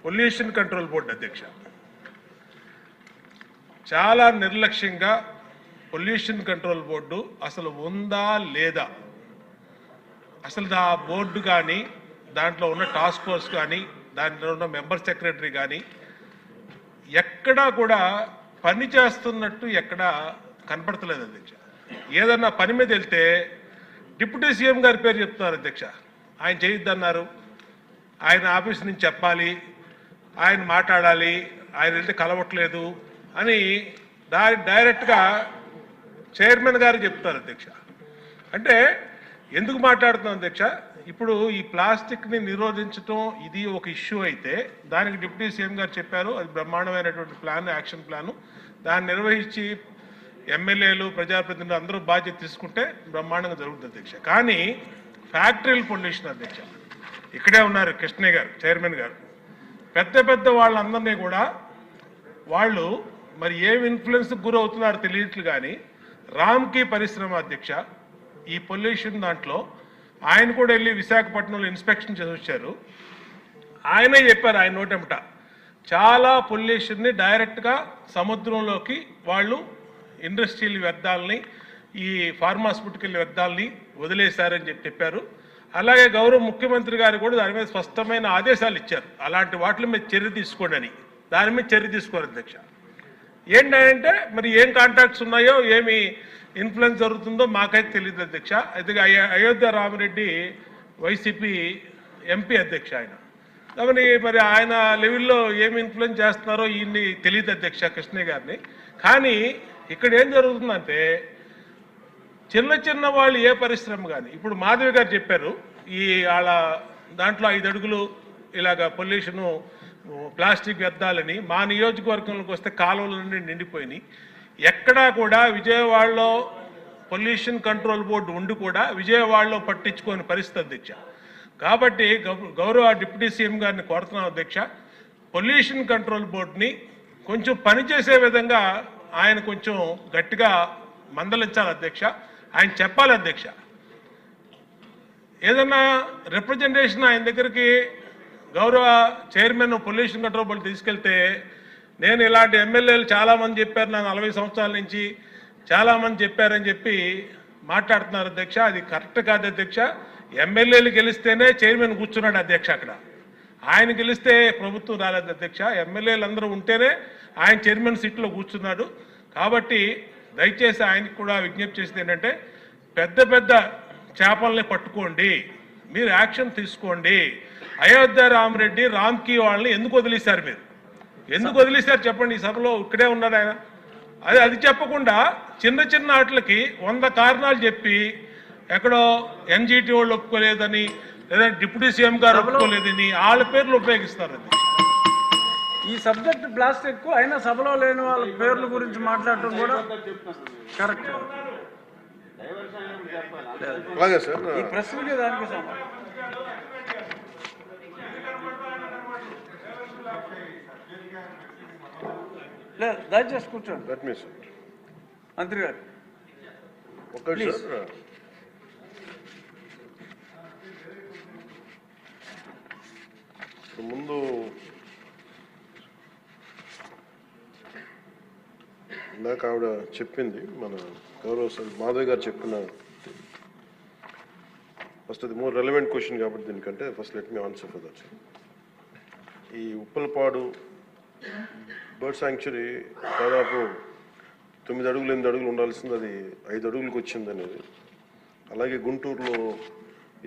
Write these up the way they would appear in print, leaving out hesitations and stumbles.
Pollution control board అధ్యక్ష చాలా నిర్లక్ష్యంగా పొల్యూషన్ కంట్రోల్ బోర్డు అసలు ఉందా లేదా, అసలు ఆ బోర్డు కానీ దాంట్లో ఉన్న టాస్క్ ఫోర్స్ కానీ దాంట్లో ఉన్న మెంబర్ సెక్రటరీ కానీ ఎక్కడా కూడా పని చేస్తున్నట్టు ఎక్కడా కనపడతలేదు అధ్యక్ష. ఏదన్నా పని మీద వెళ్తే డిప్యూటీ సీఎం గారి పేరు చెప్తున్నారు అధ్యక్ష. ఆయన చేయొద్దన్నారు, ఆయన ఆఫీస్ నుంచి చెప్పాలి, ఆయన మాట్లాడాలి, ఆయన వెళ్తే కలవట్లేదు అని డైరెక్ట్గా చైర్మన్ గారు చెప్తారు అధ్యక్ష. అంటే ఎందుకు మాట్లాడుతున్నాం అధ్యక్ష, ఇప్పుడు ఈ ప్లాస్టిక్ని నిరోధించడం ఇది ఒక ఇష్యూ అయితే దానికి డిప్యూటీ సీఎం గారు చెప్పారు, అది బ్రహ్మాండమైనటువంటి ప్లాన్, యాక్షన్ ప్లాను. దాన్ని నిర్వహించి ఎమ్మెల్యేలు ప్రజాప్రతినిధులు అందరూ బాధ్యత తీసుకుంటే బ్రహ్మాండంగా జరుగుతుంది అధ్యక్ష. కానీ ఫ్యాక్టరీల పొల్యూషన్ అధ్యక్ష, ఇక్కడే ఉన్నారు కృష్ణయ్య గారు చైర్మన్ గారు, పెద్ద పెద్ద వాళ్ళందరినీ కూడా వాళ్ళు మరి ఏం ఇన్ఫ్లుయెన్స్కి గురవుతున్నారో తెలియట్లు. కానీ రామ్కి పరిశ్రమ అధ్యక్ష ఈ పొల్యూషన్ దాంట్లో ఆయన కూడా వెళ్ళి విశాఖపట్నంలో ఇన్స్పెక్షన్ చేసి వచ్చారు. ఆయనే చెప్పారు ఆయన నోటెంట చాలా పొల్యూషన్ని డైరెక్ట్గా సముద్రంలోకి వాళ్ళు ఇండస్ట్రియల్ వ్యర్థాలని ఈ ఫార్మాస్యూటికల్ వ్యర్థాలని వదిలేశారని చెప్పారు. అలాగే గౌరవ ముఖ్యమంత్రి గారు కూడా దాని మీద స్పష్టమైన ఆదేశాలు ఇచ్చారు, అలాంటి వాటి మీద చర్య తీసుకోండి అని. దాని మీద చర్య తీసుకోరు అధ్యక్ష. ఏంటంటే మరి ఏం కాంటాక్ట్స్ ఉన్నాయో ఏమి ఇన్ఫ్లుయెన్స్ జరుగుతుందో మాకైతే తెలియదు అధ్యక్ష. అయితే అయోధ్య రామిరెడ్డి వైసీపీ ఎంపీ అధ్యక్ష ఆయన, కాబట్టి మరి ఆయన లెవెల్లో ఏమి ఇన్ఫ్లుయెన్స్ చేస్తున్నారో ఈయన్ని తెలియదు అధ్యక్ష కృష్ణయ్య గారిని. కానీ ఇక్కడ ఏం జరుగుతుందంటే చిన్న చిన్న వాళ్ళు ఏ పరిశ్రమ కానీ, ఇప్పుడు మాధవి గారు చెప్పారు ఈ వాళ్ళ దాంట్లో 5 అడుగులు ఇలాగ పొల్యూషను ప్లాస్టిక్ వ్యర్థాలని మా నియోజకవర్గంలోకి వస్తే కాలువల నుండి నిండిపోయినాయి. ఎక్కడా కూడా విజయవాడలో పొల్యూషన్ కంట్రోల్ బోర్డు ఉండి కూడా విజయవాడలో పట్టించుకోని పరిస్థితి అధ్యక్ష. కాబట్టి గౌరవ డిప్యూటీ సీఎం గారిని కోరుతున్నాం అధ్యక్ష, పొల్యూషన్ కంట్రోల్ బోర్డుని కొంచెం పనిచేసే విధంగా ఆయన కొంచెం గట్టిగా మందలించాలి అధ్యక్ష. ఆయన చెప్పాలి అధ్యక్ష, ఏదన్నా రిప్రజెంటేషన్ ఆయన దగ్గరికి గౌరవ చైర్మన్ పొల్యూషన్ కంట్రోల్ బోర్డు తీసుకెళ్తే, నేను ఇలాంటి ఎమ్మెల్యేలు చాలామంది చెప్పారు, నాకు 40 సంవత్సరాల నుంచి చాలామంది చెప్పారని చెప్పి మాట్లాడుతున్నారు అధ్యక్ష. అది కరెక్ట్ కాదు అధ్యక్ష. ఎమ్మెల్యేలు గెలిస్తేనే చైర్మన్ కూర్చున్నాడు అధ్యక్ష అక్కడ. ఆయన గెలిస్తే ప్రభుత్వం రాలేదు అధ్యక్ష. ఎమ్మెల్యేలు అందరూ ఉంటేనే ఆయన చైర్మన్ సీట్లో కూర్చున్నాడు. కాబట్టి దయచేసి ఆయనకు కూడా విజ్ఞప్తి చేసేది ఏంటంటే, పెద్ద పెద్ద చేపల్ని పట్టుకోండి, మీరు యాక్షన్ తీసుకోండి. అయోధ్య రామిరెడ్డి రామ్కి వాళ్ళని ఎందుకు వదిలేశారు, మీరు ఎందుకు వదిలేశారు చెప్పండి. ఈ సభలో ఇక్కడే ఉన్నాడు ఆయన. అది చెప్పకుండా చిన్న చిన్న వాటికి 100 కారణాలు చెప్పి ఎక్కడో ఎన్జిటి వాళ్ళు ఒప్పుకోలేదని, లేదా డిప్యూటీ సీఎం గారు ఒప్పుకోలేదని వాళ్ళ పేర్లు ఉపయోగిస్తారు. ఈ సబ్జెక్ట్ ప్లాస్టిక్ అయినా సభలో లేని వాళ్ళ పేర్ల గురించి మాట్లాడటం కూడా కరెక్ట్. ఈ ప్రశ్నకి దానికి లేదు, దయచేసి కూర్చోండి మంత్రి గారు. ముందు ఇందాక ఆవిడ చెప్పింది, మన గౌరవ మాధవ్ గారు చెప్పిన ఫస్ట్ అది మోర్ రెలవెంట్ క్వశ్చన్ కాబట్టి దీనికంటే first let me answer for that. ఈ ఉప్పలపాడు బర్డ్ శాంక్చురీ దాదాపు 9 అడుగులు 8 అడుగులు ఉండాల్సింది అది 5 అడుగులకు వచ్చింది అనేది. అలాగే గుంటూరులో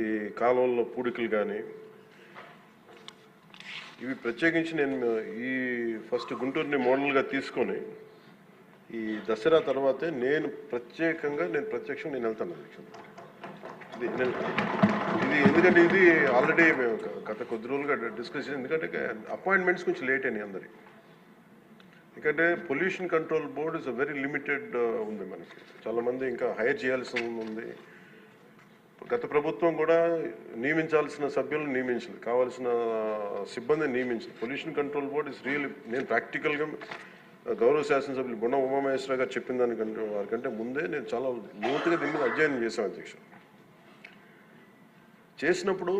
ఈ కాలువల్లో పూడికలు కానీ ఇవి ప్రత్యేకించి నేను ఈ ఫస్ట్ గుంటూరుని మోడల్గా తీసుకొని ఈ దసరా తర్వాతే నేను ప్రత్యక్షంగా నేను వెళ్తాను ఇది ఎందుకంటే ఇది ఆల్రెడీ మేము గత కొద్ది రోజులుగా డిస్కస్ చేసి, ఎందుకంటే అపాయింట్మెంట్స్ కొంచెం లేట్ అయినాయి అందరి. ఎందుకంటే pollution control board is a very limited ఉంది, మనకి చాలామంది ఇంకా హైర్ చేయాల్సి ఉంది. గత ప్రభుత్వం కూడా నియమించాల్సిన సభ్యులను నియమించలేదు, కావాల్సిన సిబ్బందిని నియమించలేదు. Pollution control board is real. నేను ప్రాక్టికల్గా గౌరవ శాసనసభ్యులు బొండ ఉమామహేశ్వర గారు చెప్పిన దానికంటే వారికంటే ముందే నేను చాలా లోతుగా దీని మీద అధ్యయనం చేశాను అధ్యక్ష. చేసినప్పుడు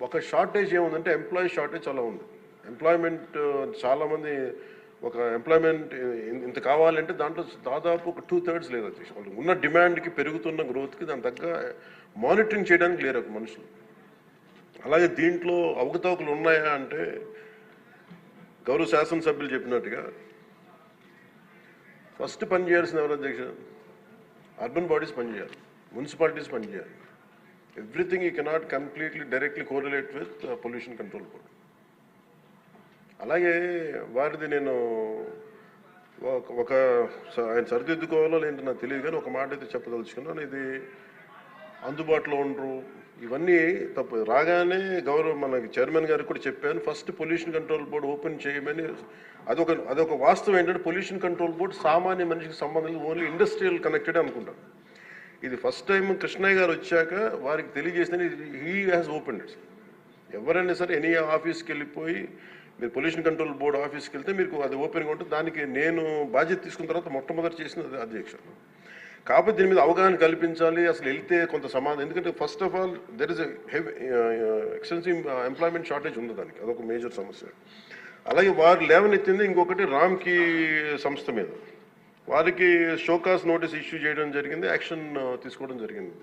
ఒక షార్టేజ్ ఏముందంటే ఎంప్లాయీ షార్టేజ్ చాలా ఉంది. ఎంప్లాయ్మెంట్ చాలామంది ఒక ఎంప్లాయ్మెంట్ ఇంత కావాలంటే దాంట్లో దాదాపు ఒక 2/3 లేదు అధ్యక్ష. వాళ్ళు ఉన్న డిమాండ్కి పెరుగుతున్న గ్రోత్కి దాని తగ్గ మానిటరింగ్ చేయడానికి లేరు ఒక మనుషులు. అలాగే దీంట్లో అవకతవకలు ఉన్నాయా అంటే గౌరవ శాసనసభ్యులు చెప్పినట్టుగా ఫస్ట్ పని చేయాల్సిన ఎవరు అధ్యక్ష? అర్బన్ బాడీస్ పనిచేయాలి, మున్సిపాలిటీస్ పనిచేయాలి. Everything you cannot completely directly correlate with pollution control board. అలాగే వారిది నేను ఒక ఆయన సరిదిద్దుకోవాలో లేదంటే నాకు తెలియదు, కానీ ఒక మాట అయితే చెప్పదలుచుకున్నాను. ఇది అందుబాటులో ఉండరు, ఇవన్నీ తప్పు. రాగానే మనకి చైర్మన్ గారికి కూడా చెప్పాను, first pollution control board open చేయమని. అదొక వాస్తవం ఏంటంటే పొల్యూషన్ కంట్రోల్ బోర్డు సామాన్య మనిషికి సంబంధం లేదు, ఓన్లీ ఇండస్ట్రియల్ కనెక్టెడ్ అనుకుంటాను. ఇది ఫస్ట్ టైం కృష్ణయ్య గారు వచ్చాక వారికి తెలియజేసిన హీ హ్యాస్ ఓపెన్ ఇట్స్. ఎవరైనా సరే ఎనీ ఆఫీస్కి వెళ్ళిపోయి మీరు పొల్యూషన్ కంట్రోల్ బోర్డు ఆఫీస్కి వెళ్తే మీకు అది ఓపెన్గా ఉంటుంది. దానికి నేను బాధ్యత తీసుకున్న తర్వాత మొట్టమొదటి చేసిన అధ్యక్ష. కాకపోతే దీని మీద అవగాహన కల్పించాలి, అసలు వెళ్తే కొంత సమాధానం. ఎందుకంటే first of all there is extensive employment shortage ఉంది, దానికి అదొక మేజర్ సమస్య. అలాగే వారు లేవనెత్తింది ఇంకొకటి రామ్కి సంస్థ మీద, వారికి షోకాస్ నోటీస్ ఇష్యూ చేయడం జరిగింది, యాక్షన్ తీసుకోవడం జరిగింది.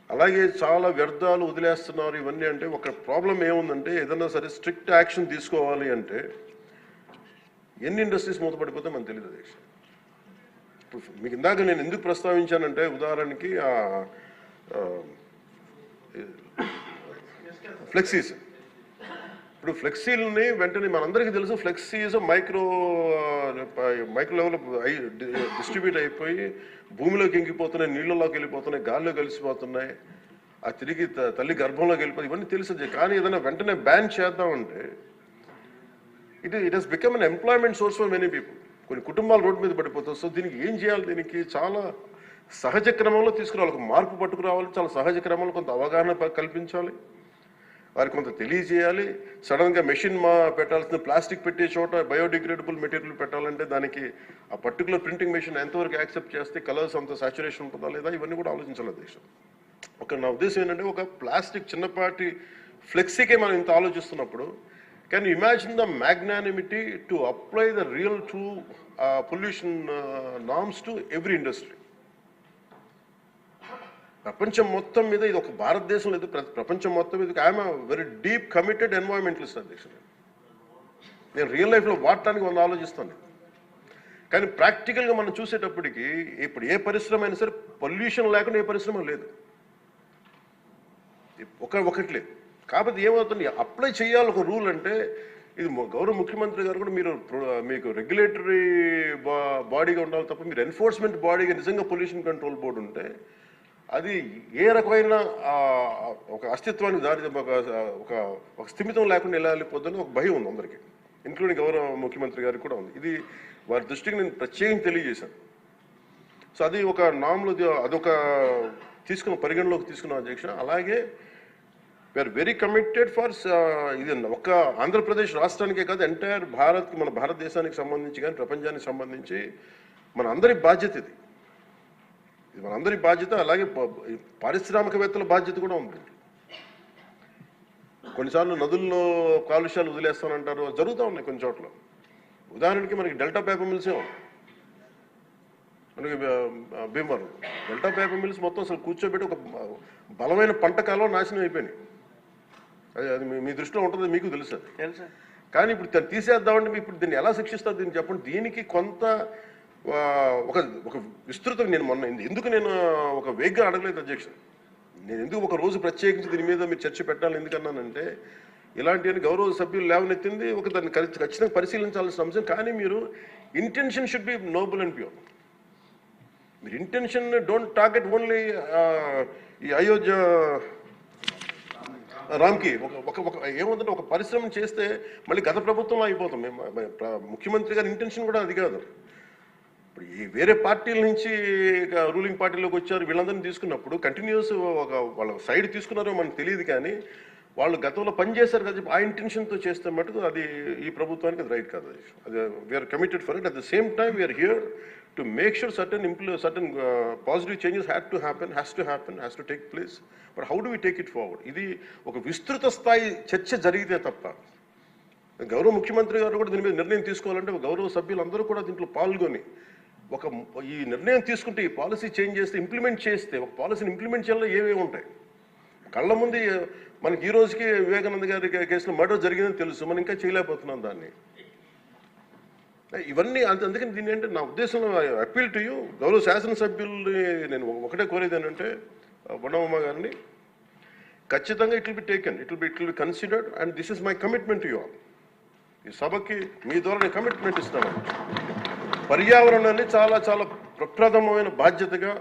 అలాగే చాలా వ్యర్థాలు వదిలేస్తున్నారు ఇవన్నీ. అంటే ఒక ప్రాబ్లం ఏముందంటే ఏదన్నా సరే స్ట్రిక్ట్ యాక్షన్ తీసుకోవాలి అంటే ఎన్ని ఇండస్ట్రీస్ మూతపడిపోతే మనకు తెలియదు అధ్యక్ష. ఇప్పుడు మీకు ఇందాక నేను ఎందుకు ప్రస్తావించానంటే ఉదాహరణకి ఫ్లెక్సీస్. ఇప్పుడు ఫ్లెక్సీలని వెంటనే మనందరికీ తెలుసు, ఫ్లెక్సీస్ మైక్రో లెవెల్ డిస్ట్రిబ్యూట్ అయిపోయి భూమిలోకి ఇంకిపోతున్నాయి, నీళ్ళలోకి వెళ్ళిపోతున్నాయి, గాల్లో కలిసిపోతున్నాయి, ఆ తిరిగి తల్లి గర్భంలోకి వెళ్ళిపోతుంది, ఇవన్నీ తెలుసు. కానీ ఏదైనా వెంటనే బ్యాన్ చేద్దామంటే it has become an employment source for many people. కొన్ని కుటుంబాలు రోడ్డు మీద పడిపోతాయి. సో దీనికి ఏం చేయాలి? దీనికి చాలా సహజ క్రమంలో తీసుకురావాలి, ఒక మార్పు పట్టుకురావాలి, చాలా సహజ క్రమంలో కొంత అవగాహన కల్పించాలి, వారికి కొంత తెలియజేయాలి. సడన్గా మెషిన్ పెట్టాల్సిన ప్లాస్టిక్ పెట్టే చోట బయోడిగ్రేడబుల్ మెటీరియల్ పెట్టాలంటే దానికి ఆ పర్టికులర్ ప్రింటింగ్ మెషిన్ ఎంతవరకు యాక్సెప్ట్ చేస్తే కలర్స్ అంత సాచురేషన్ ఉంటుందా లేదా, ఇవన్నీ కూడా ఆలోచించాలి అధ్యక్ష. నా ఉద్దేశం ఏంటంటే ఒక ప్లాస్టిక్ చిన్నపాటి ఫ్లెక్సీకే మనం ఇంత ఆలోచిస్తున్నప్పుడు can you imagine the magnanimity to apply the real true pollution norms to every industry. ప్రపంచం మొత్తం మీద ఇది ఒక భారతదేశం లేదు, ప్రపంచం మొత్తం మీద I'm very deep committed environmentalist అధ్యక్ష. నేను రియల్ లైఫ్లో వాడటానికి ఆలోచిస్తాను. కానీ ప్రాక్టికల్గా మనం చూసేటప్పటికి ఇప్పుడు ఏ పరిశ్రమ అయినా సరే పొల్యూషన్ లేకుండా ఏ పరిశ్రమ లేదు, ఒకటి లేదు. కాకపోతే ఏమవుతుంది, అప్లై చేయాలి ఒక రూల్. అంటే ఇది గౌరవ ముఖ్యమంత్రి గారు కూడా మీకు రెగ్యులేటరీ బాడీగా ఉండాలి తప్ప మీరు ఎన్ఫోర్స్మెంట్ బాడీగా నిజంగా పొల్యూషన్ కంట్రోల్ బోర్డు ఉంటే అది ఏ రకమైన ఒక అస్తిత్వానికి దారి ఒక స్థిమితం లేకుండా ఎలా వెళ్ళిపోతుందని ఒక భయం ఉంది అందరికీ, ఇంక్లూడింగ్ గౌరవ ముఖ్యమంత్రి గారికి కూడా ఉంది. ఇది వారి దృష్టికి నేను ప్రత్యేకంగా తెలియజేశాను. సో అది ఒక నామ్లో అదొక పరిగణలోకి తీసుకున్నాం అధ్యక్ష. అలాగే వీఆర్ వెరీ కమిటెడ్ ఫర్ ఇది ఒక ఆంధ్రప్రదేశ్ రాష్ట్రానికే కాదు, ఎంటైర్ మన భారతదేశానికి సంబంధించి కానీ ప్రపంచానికి సంబంధించి మన అందరి బాధ్యత ఇది మనందరి బాధ్యత. అలాగే పారిశ్రామికవేత్తల బాధ్యత కూడా ఉంది. కొన్నిసార్లు నదుల్లో కాలుష్యాలు వదిలేస్తానంటారు, జరుగుతూ ఉన్నాయి కొన్ని చోట్ల. ఉదాహరణకి మనకి డెల్టా పేపర్ మిల్సే ఉంది, మనకి భీమవరం డెల్టా పేపర్ మిల్స్ మొత్తం అసలు కూర్చోబెట్టి ఒక బలమైన పంట కాలం నాశనం అయిపోయినాయి. అది మీ దృష్టిలో ఉంటుంది, మీకు తెలుసు. కానీ ఇప్పుడు తీసేద్దామంటే ఇప్పుడు దీన్ని ఎలా శిక్షిస్తారు దీన్ని చెప్పండి. దీనికి కొంత ఒక విస్తృతం నేను ఎందుకు నేను ఒక వేగ్గా అడగలేదు అధ్యక్ష. నేను ఎందుకు ఒక రోజు ప్రత్యేకించి దీని మీద మీరు చర్చ పెట్టాలని ఎందుకన్నానంటే ఇలాంటి గౌరవ సభ్యులు లేవనెత్తింది దాన్ని ఖచ్చితంగా పరిశీలించాల్సిన అంశం. కానీ మీరు intention should be Nobel and pure. మీరు ఇంటెన్షన్ డోంట్ టార్గెట్ ఓన్లీ ఈ అయోధ్య రామ్కి ఏముందంటే ఒక పరిశ్రమ చేస్తే మళ్ళీ గత ప్రభుత్వంలో అయిపోతాం. ముఖ్యమంత్రి గారి ఇంటెన్షన్ కూడా అది కాదు. ఇప్పుడు ఈ వేరే పార్టీల నుంచి రూలింగ్ పార్టీలోకి వచ్చారు, వీళ్ళందరినీ తీసుకున్నప్పుడు కంటిన్యూస్ వాళ్ళ సైడ్ తీసుకున్నారో మనకు తెలియదు, కానీ వాళ్ళు గతంలో పనిచేశారు కదా, ఆ ఇంటెన్షన్తో చేస్తే మటుకు అది ఈ ప్రభుత్వానికి అది రైట్ కాదు. అది we are committed for it. At the same time we are here to make sure certain positive changes has to take place. But how do we take it forward? ఇది ఒక విస్తృత స్థాయి చర్చ జరిగితే తప్ప గౌరవ ముఖ్యమంత్రి గారు కూడా దీని మీద నిర్ణయం తీసుకోవాలంటే గౌరవ సభ్యులందరూ కూడా దీంట్లో పాల్గొని ఈ నిర్ణయం తీసుకుంటే ఈ పాలసీ చేంజ్ చేస్తే ఇంప్లిమెంట్ చేస్తే ఒక పాలసీని ఇంప్లిమెంట్ చేయాలో ఏమేమి ఉంటాయి కళ్ళ ముందు మనకి ఈ రోజుకి వివేకానంద గారి కేసులో మర్డర్ జరిగిందని తెలుసు మనం ఇంకా చేయలేకపోతున్నాం దాన్ని ఇవన్నీ అందుకని దీన్ని అంటే నా ఉద్దేశంలో అప్పీల్ టు యూ గౌరవ శాసనసభ్యుల్ని నేను ఒకటే కోరేది ఏంటంటే బొండమ్మ గారిని ఖచ్చితంగా it will be taken it will be considered and this is my commitment to you all ఈ సభకి మీ ద్వారా నేను కమిట్మెంట్ ఇస్తాను పర్యావరణాన్ని చాలా చాలా ప్రథమ బాధ్యతగా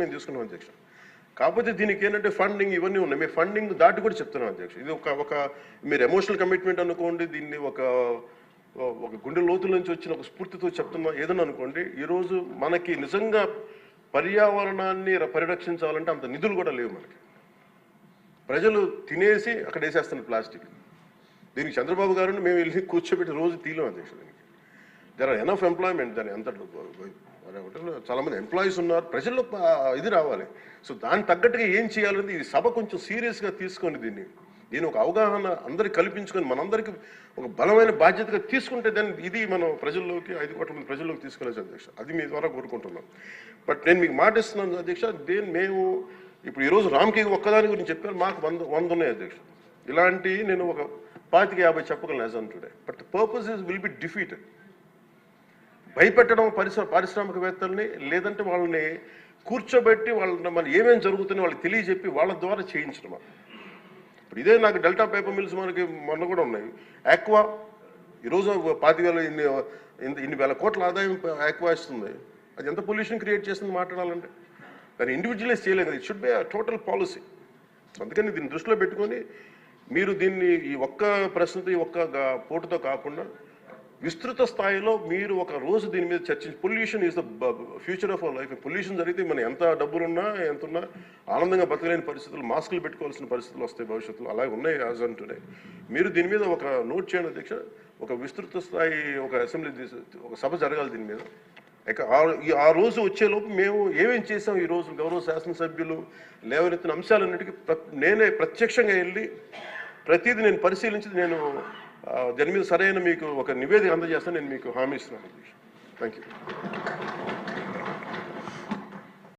మేము తీసుకున్నాం అధ్యక్ష కాకపోతే దీనికి ఏంటంటే ఫండింగ్ ఇవన్నీ ఉన్నాయి మేము ఫండింగ్ దాటి కూడా చెప్తున్నాం అధ్యక్ష ఇది ఒక మీరు ఎమోషనల్ కమిట్మెంట్ అనుకోండి దీన్ని ఒక గుండె లోతుల నుంచి వచ్చిన ఒక స్ఫూర్తితో చెప్తున్నా ఏదన్నా అనుకోండి ఈరోజు మనకి నిజంగా పర్యావరణాన్ని పరిరక్షించాలంటే అంత నిధులు కూడా లేవు మనకి ప్రజలు తినేసి అక్కడ వేసేస్తున్నారు ప్లాస్టిక్ దీనికి చంద్రబాబు గారిని మేము వెళ్ళి కూర్చోబెట్టి రోజు తీయలేం అధ్యక్ష దీనికి దర్ ఆర్ ఎనఫ్ ఎంప్లాయ్మెంట్ దాని అంత చాలామంది ఎంప్లాయీస్ ఉన్నారు ప్రజల్లో ఇది రావాలి సో దానికి తగ్గట్టుగా ఏం చేయాలనేది ఈ సభ కొంచెం సీరియస్గా తీసుకొని దీని ఒక అవగాహన అందరికి కల్పించుకొని మనందరికీ ఒక బలమైన బాధ్యతగా తీసుకుంటే దాన్ని ఇది మనం ప్రజల్లోకి 5 కోట్ల మంది ప్రజల్లోకి తీసుకెళ్ళచ్చు అధ్యక్ష అది మీ ద్వారా కోరుకుంటున్నాం బట్ నేను మీకు మాట ఇస్తున్నాను అధ్యక్ష మేము ఇప్పుడు ఈరోజు రామ్కి ఒక్కదాని గురించి చెప్పాను మాకు 100 ఉన్నాయి అధ్యక్ష ఇలాంటి నేను ఒక 50 చెప్పగలను as on today but the purpose will be defeated భయపెట్టడం పారిశ్రామికవేత్తల్ని లేదంటే వాళ్ళని కూర్చోబెట్టి వాళ్ళని మన ఏమేమి జరుగుతున్నాయి వాళ్ళకి తెలియజెప్పి వాళ్ళ ద్వారా చేయించడం ఇప్పుడు ఇదే నాకు డెల్టా పేపర్ మిల్స్ మనకి మొన్న కూడా ఉన్నాయి ఆక్వా ఈరోజు 25,000 ఇన్ని వేల కోట్ల ఆదాయం ఆక్వా ఇస్తుంది అది ఎంత పొల్యూషన్ క్రియేట్ చేస్తుంది మాట్లాడాలంటే కానీ ఇండివిజువలైజ్ చేయలేదు కదా it should be total policy అందుకని దీన్ని దృష్టిలో పెట్టుకొని మీరు దీన్ని ఈ ఒక్క ప్రశ్నతో ఈ ఒక్క పోటుతో కాకుండా విస్తృత స్థాయిలో మీరు ఒక రోజు దీని మీద చర్చించి pollution is the future of our life pollution జరిగితే మనం ఎంత డబ్బులున్నా ఎంత ఉన్నా ఆనందంగా బతకలేని పరిస్థితులు మాస్కులు పెట్టుకోవాల్సిన పరిస్థితులు వస్తాయి భవిష్యత్తులో అలాగే ఉన్నాయి యాజ్ ఆన్ టుడే మీరు దీని మీద ఒక నోట్ చేయండి అధ్యక్ష ఒక విస్తృత స్థాయి ఒక అసెంబ్లీ ఒక సభ జరగాలి దీని మీద ఆ రోజు వచ్చేలోపు మేము ఏమేం చేసాం ఈ రోజు గౌరవ శాసనసభ్యులు లేవనెత్తిన అంశాలన్నిటికీ నేనే ప్రత్యక్షంగా వెళ్ళి ప్రతిదీ నేను పరిశీలించి నేను దాని మీద సరైన మీకు ఒక నివేదిక అందజేస్తాను నేను మీకు హామీ ఇస్తున్నాను థ్యాంక్ యూ